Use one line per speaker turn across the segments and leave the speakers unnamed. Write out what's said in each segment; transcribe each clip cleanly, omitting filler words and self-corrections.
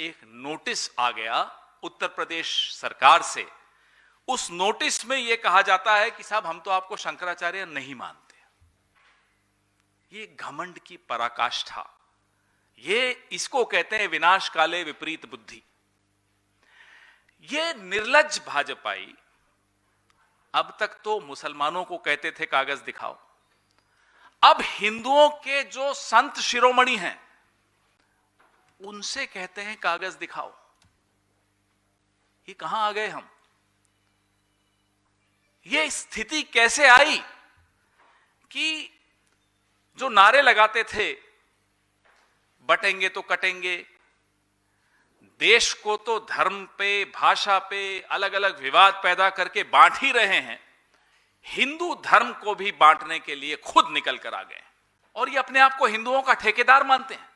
एक नोटिस आ गया उत्तर प्रदेश सरकार से। उस नोटिस में यह कहा जाता है कि साहब हम तो आपको शंकराचार्य नहीं मानते। ये घमंड की पराकाष्ठा, ये इसको कहते हैं विनाश काले विपरीत बुद्धि। ये निर्लज्ज भाजपाई अब तक तो मुसलमानों को कहते थे कागज दिखाओ, अब हिंदुओं के जो संत शिरोमणि हैं उनसे कहते हैं कागज दिखाओ। ये कहां आ गए हम? ये स्थिति कैसे आई कि जो नारे लगाते थे बटेंगे तो कटेंगे, देश को तो धर्म पे, भाषा पे अलग अलग विवाद पैदा करके बांट ही रहे हैं, हिंदू धर्म को भी बांटने के लिए खुद निकल कर आ गए और ये अपने आप को हिंदुओं का ठेकेदार मानते हैं।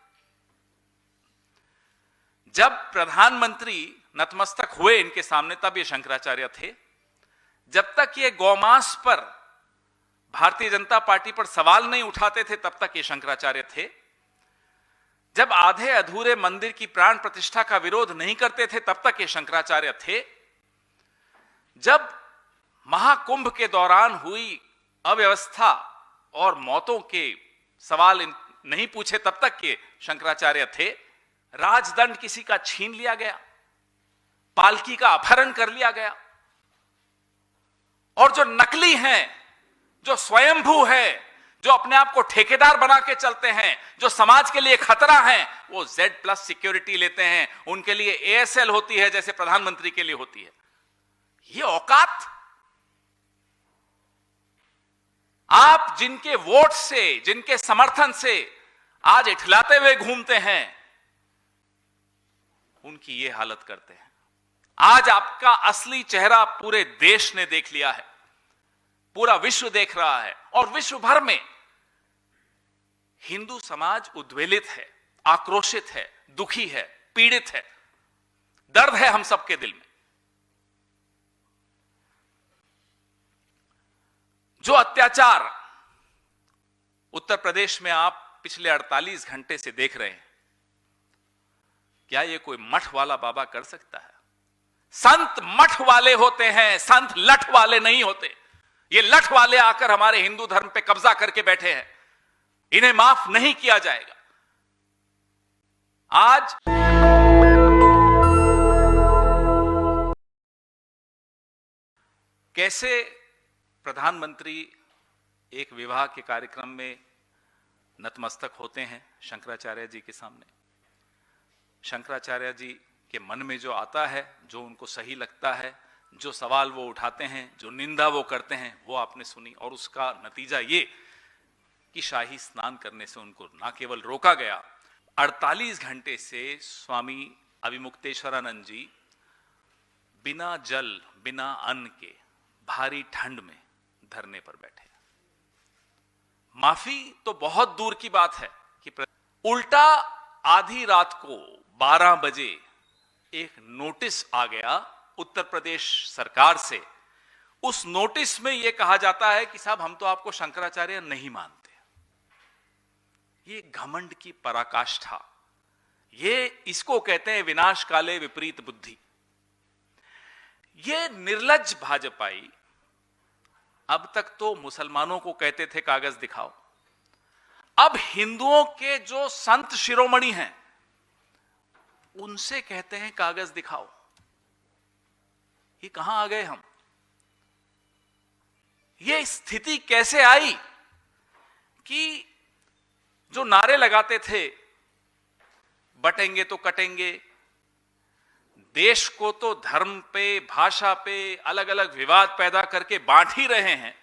जब प्रधानमंत्री नतमस्तक हुए इनके सामने तब ये शंकराचार्य थे। जब तक ये गौमांस पर, भारतीय जनता पार्टी पर सवाल नहीं उठाते थे तब तक ये शंकराचार्य थे। जब आधे अधूरे मंदिर की प्राण प्रतिष्ठा का विरोध नहीं करते थे तब तक ये शंकराचार्य थे। जब महाकुंभ के दौरान हुई अव्यवस्था और मौतों के सवाल नहीं पूछे तब तक ये शंकराचार्य थे। राजदंड किसी का छीन लिया गया, पालकी का अपहरण कर लिया गया, और जो नकली हैं, जो स्वयंभू है, जो अपने आप को ठेकेदार बना के चलते हैं, जो समाज के लिए खतरा हैं, वो Z+ सिक्योरिटी लेते हैं। उनके लिए ASL होती है जैसे प्रधानमंत्री के लिए होती है। ये औकात आप जिनके वोट से, जिनके समर्थन से आज इठलाते हुए घूमते हैं, उनकी ये हालत करते हैं। आज आपका असली चेहरा पूरे देश ने देख लिया है, पूरा विश्व देख रहा है और विश्व भर में हिंदू समाज उद्वेलित है, आक्रोशित है, दुखी है, पीड़ित है। दर्द है हम सबके दिल में। जो अत्याचार उत्तर प्रदेश में आप पिछले 48 घंटे से देख रहे हैं, क्या ये कोई मठ वाला बाबा कर सकता है? संत मठ वाले होते हैं, संत लठ वाले नहीं होते। ये लठ वाले आकर हमारे हिंदू धर्म पे कब्जा करके बैठे हैं, इन्हें माफ नहीं किया जाएगा। आज कैसे प्रधानमंत्री एक विवाह के कार्यक्रम में नतमस्तक होते हैं शंकराचार्य जी के सामने। शंकराचार्य जी के मन में जो आता है, जो उनको सही लगता है, जो सवाल वो उठाते हैं, जो निंदा वो करते हैं, वो आपने सुनी। और उसका नतीजा ये कि शाही स्नान करने से उनको ना केवल रोका गया, 48 घंटे से स्वामी अविमुक्तेश्वरानंद जी बिना जल, बिना अन्न के भारी ठंड में धरने पर बैठे। माफी तो बहुत दूर की बात है कि उल्टा आधी रात को 12 बजे एक नोटिस आ गया उत्तर प्रदेश सरकार से। उस नोटिस में यह कहा जाता है कि साहब हम तो आपको शंकराचार्य नहीं मानते। ये घमंड की पराकाष्ठा, ये इसको कहते हैं विनाश काले विपरीत बुद्धि। ये निर्लज्ज भाजपाई अब तक तो मुसलमानों को कहते थे कागज दिखाओ, अब हिंदुओं के जो संत शिरोमणि हैं उनसे कहते हैं कागज दिखाओ। ये कहां आ गए हम? ये स्थिति कैसे आई कि जो नारे लगाते थे बटेंगे तो कटेंगे, देश को तो धर्म पे, भाषा पे अलग अलग विवाद पैदा करके बांट ही रहे हैं,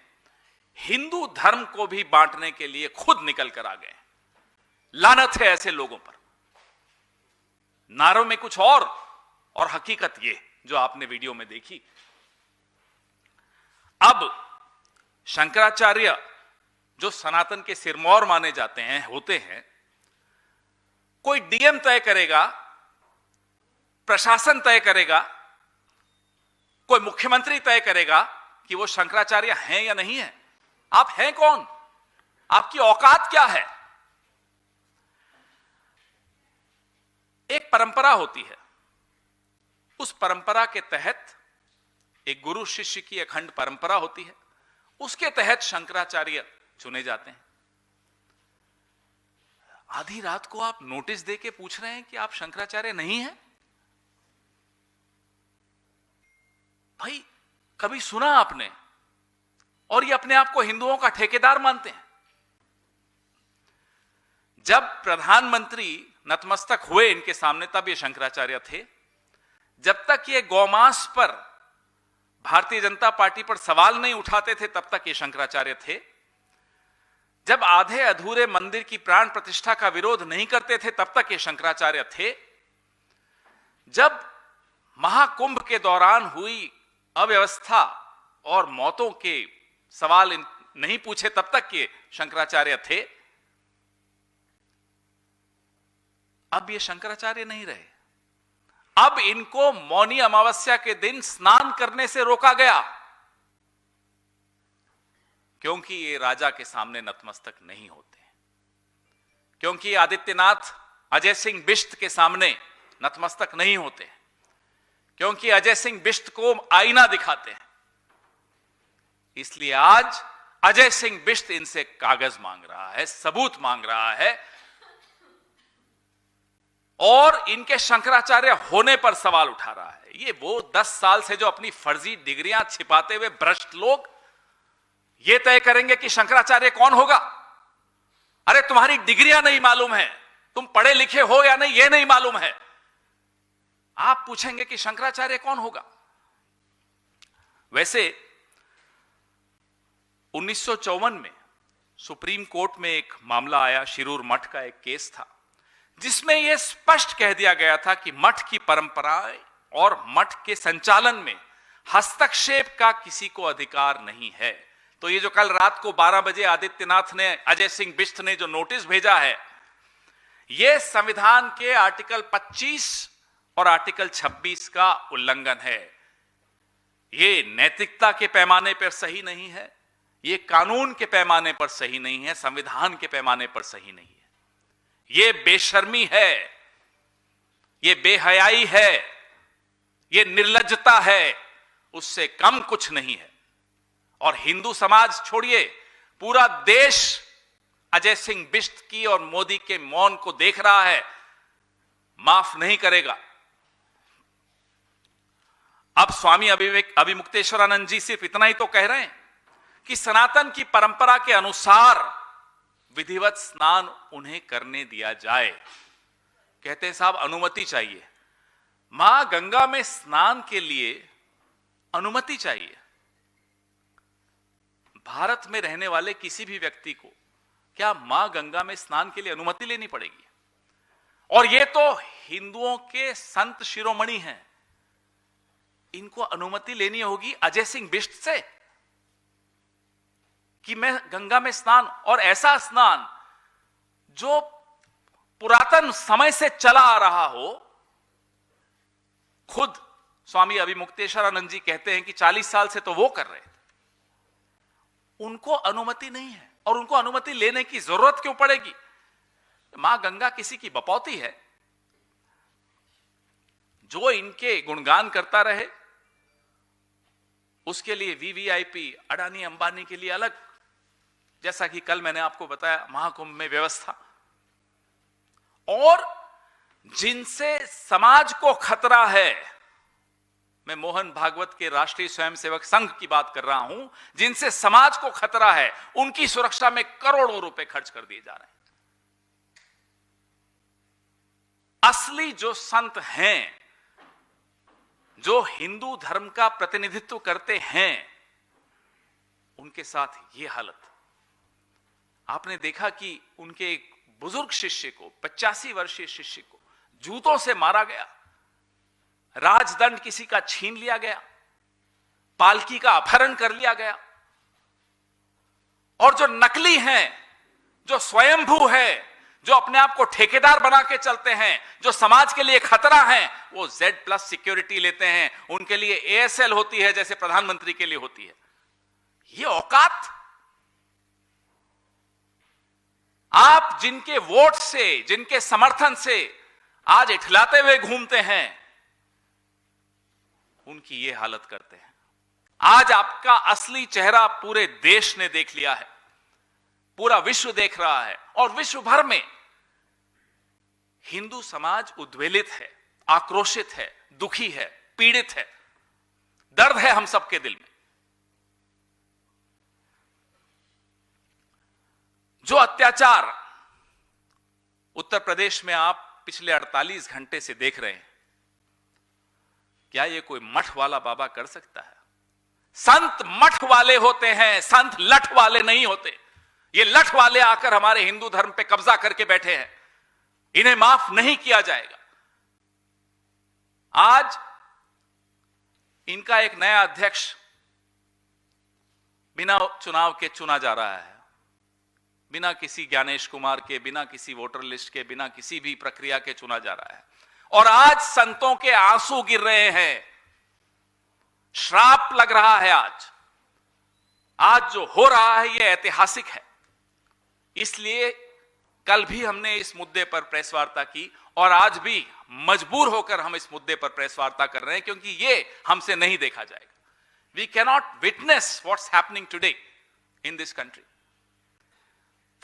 हिंदू धर्म को भी बांटने के लिए खुद निकल कर आ गए। लानत है ऐसे लोगों पर। नारों में कुछ और हकीकत ये जो आपने वीडियो में देखी। अब शंकराचार्य जो सनातन के सिरमौर माने जाते हैं, होते हैं, कोई डीएम तय करेगा, प्रशासन तय करेगा, कोई मुख्यमंत्री तय करेगा कि वो शंकराचार्य हैं या नहीं है। आप हैं कौन? आपकी औकात क्या है? एक परंपरा होती है, उस परंपरा के तहत एक गुरु शिष्य की अखंड परंपरा होती है, उसके तहत शंकराचार्य चुने जाते हैं। आधी रात को आप नोटिस देके पूछ रहे हैं कि आप शंकराचार्य नहीं हैं? भाई कभी सुना आपने? और ये अपने आप को हिंदुओं का ठेकेदार मानते हैं। जब प्रधानमंत्री नतमस्तक हुए इनके सामने तब ये शंकराचार्य थे। जब तक ये गौमांस पर भारतीय जनता पार्टी पर सवाल नहीं उठाते थे तब तक ये शंकराचार्य थे। जब आधे अधूरे मंदिर की प्राण प्रतिष्ठा का विरोध नहीं करते थे तब तक ये शंकराचार्य थे। जब महाकुंभ के दौरान हुई अव्यवस्था और मौतों के सवाल नहीं पूछे तब तक ये शंकराचार्य थे। अब ये शंकराचार्य नहीं रहे। अब इनको मौनी अमावस्या के दिन स्नान करने से रोका गया, क्योंकि ये राजा के सामने नतमस्तक नहीं होते, क्योंकि आदित्यनाथ अजय सिंह बिष्ट के सामने नतमस्तक नहीं होते, क्योंकि अजय सिंह बिष्ट को आईना दिखाते हैं। इसलिए आज अजय सिंह बिष्ट इनसे कागज मांग रहा है, सबूत मांग रहा है, और इनके शंकराचार्य होने पर सवाल उठा रहा है। ये वो 10 साल से जो अपनी फर्जी डिग्रियां छिपाते हुए भ्रष्ट लोग ये तय करेंगे कि शंकराचार्य कौन होगा। अरे तुम्हारी डिग्रियां नहीं मालूम है, तुम पढ़े लिखे हो या नहीं ये नहीं मालूम है, आप पूछेंगे कि शंकराचार्य कौन होगा। वैसे 1954 में सुप्रीम कोर्ट में एक मामला आया, शिरूर मठ का एक केस था, जिसमें यह स्पष्ट कह दिया गया था कि मठ की परंपराएं और मठ के संचालन में हस्तक्षेप का किसी को अधिकार नहीं है। तो ये जो कल रात को 12 बजे आदित्यनाथ ने, अजय सिंह बिष्ट ने जो नोटिस भेजा है, यह संविधान के आर्टिकल 25 और आर्टिकल 26 का उल्लंघन है। यह नैतिकता के पैमाने पर सही नहीं है, यह कानून के पैमाने पर सही नहीं है, संविधान के पैमाने पर सही नहीं है। ये बेशर्मी है, ये बेहयाई है, ये निर्लज्जता है, उससे कम कुछ नहीं है। और हिंदू समाज छोड़िए, पूरा देश अजय सिंह बिष्ट की और मोदी के मौन को देख रहा है, माफ नहीं करेगा। अब स्वामी अभिमुक्तेश्वरानंद जी सिर्फ इतना ही तो कह रहे हैं कि सनातन की परंपरा के अनुसार विधिवत स्नान उन्हें करने दिया जाए। कहते हैं साहब अनुमति चाहिए। मां गंगा में स्नान के लिए अनुमति चाहिए। भारत में रहने वाले किसी भी व्यक्ति को क्या मां गंगा में स्नान के लिए अनुमति लेनी पड़ेगी? और ये तो हिंदुओं के संत शिरोमणि हैं, इनको अनुमति लेनी होगी अजय सिंह बिष्ट से कि मैं गंगा में स्नान, और ऐसा स्नान जो पुरातन समय से चला आ रहा हो। खुद स्वामी अभिमुक्तेश्वरानंद जी कहते हैं कि 40 साल से तो वो कर रहे थे, उनको अनुमति नहीं है। और उनको अनुमति लेने की जरूरत क्यों पड़ेगी? मां गंगा किसी की बपौती है? जो इनके गुणगान करता रहे उसके लिए वीवीआईपी, अडानी अंबानी के लिए अलग, जैसा कि कल मैंने आपको बताया महाकुंभ में व्यवस्था। और जिनसे समाज को खतरा है, मैं मोहन भागवत के राष्ट्रीय स्वयंसेवक संघ की बात कर रहा हूं, जिनसे समाज को खतरा है, उनकी सुरक्षा में करोड़ों रुपए खर्च कर दिए जा रहे हैं। असली जो संत हैं, जो हिंदू धर्म का प्रतिनिधित्व करते हैं, उनके साथ यह हालत। आपने देखा कि उनके एक बुजुर्ग शिष्य को, 85 वर्षीय शिष्य को जूतों से मारा गया, राजदंड किसी का छीन लिया गया, पालकी का अपहरण कर लिया गया। और जो नकली हैं, जो स्वयंभू है, जो अपने आप को ठेकेदार बना के चलते हैं, जो समाज के लिए खतरा हैं, वो Z+ सिक्योरिटी लेते हैं। उनके लिए ASL होती है जैसे प्रधानमंत्री के लिए होती है। ये औकात आप जिनके वोट से, जिनके समर्थन से आज इठलाते हुए घूमते हैं, उनकी ये हालत करते हैं। आज आपका असली चेहरा पूरे देश ने देख लिया है, पूरा विश्व देख रहा है, और विश्व भर में हिंदू समाज उद्वेलित है, आक्रोशित है, दुखी है, पीड़ित है, दर्द है हम सबके दिल में। जो अत्याचार उत्तर प्रदेश में आप पिछले 48 घंटे से देख रहे हैं, क्या ये कोई मठ वाला बाबा कर सकता है? संत मठ वाले होते हैं, संत लठ वाले नहीं होते। ये लठ वाले आकर हमारे हिंदू धर्म पे कब्जा करके बैठे हैं, इन्हें माफ नहीं किया जाएगा। आज इनका एक नया अध्यक्ष बिना चुनाव के चुना जा रहा है, बिना किसी ज्ञानेश कुमार के, बिना किसी वोटर लिस्ट के, बिना किसी भी प्रक्रिया के चुना जा रहा है। और आज संतों के आंसू गिर रहे हैं, श्राप लग रहा है। आज जो हो रहा है यह ऐतिहासिक है। इसलिए कल भी हमने इस मुद्दे पर प्रेस वार्ता की, और आज भी मजबूर होकर हम इस मुद्दे पर प्रेस वार्ता कर रहे हैं, क्योंकि ये हमसे नहीं देखा जाएगा। We cannot witness what's happening today in this country.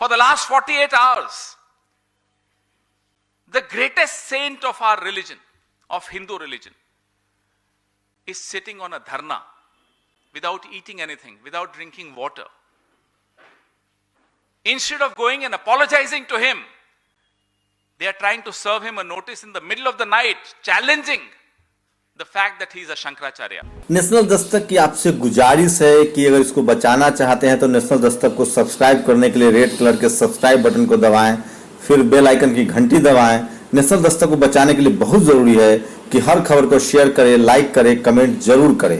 For the last 48 hours, the greatest saint of our religion, of Hindu religion, is sitting on a dharna without eating anything, without drinking water. Instead of going and apologizing to him, they are trying to serve him a notice in the middle of the night, challenging the fact that he is a Shankaracharya.
National Dastak की आपसे गुजारिश है कि अगर इसको बचाना चाहते हैं तो नेशनल दस्तक को सब्सक्राइब करने के लिए रेड कलर के सब्सक्राइब बटन को दबाएं, फिर बेल आइकन की घंटी दबाएं। नेशनल दस्तक को बचाने के लिए बहुत जरूरी है कि हर खबर को शेयर करें, लाइक करें, कमेंट जरूर करें।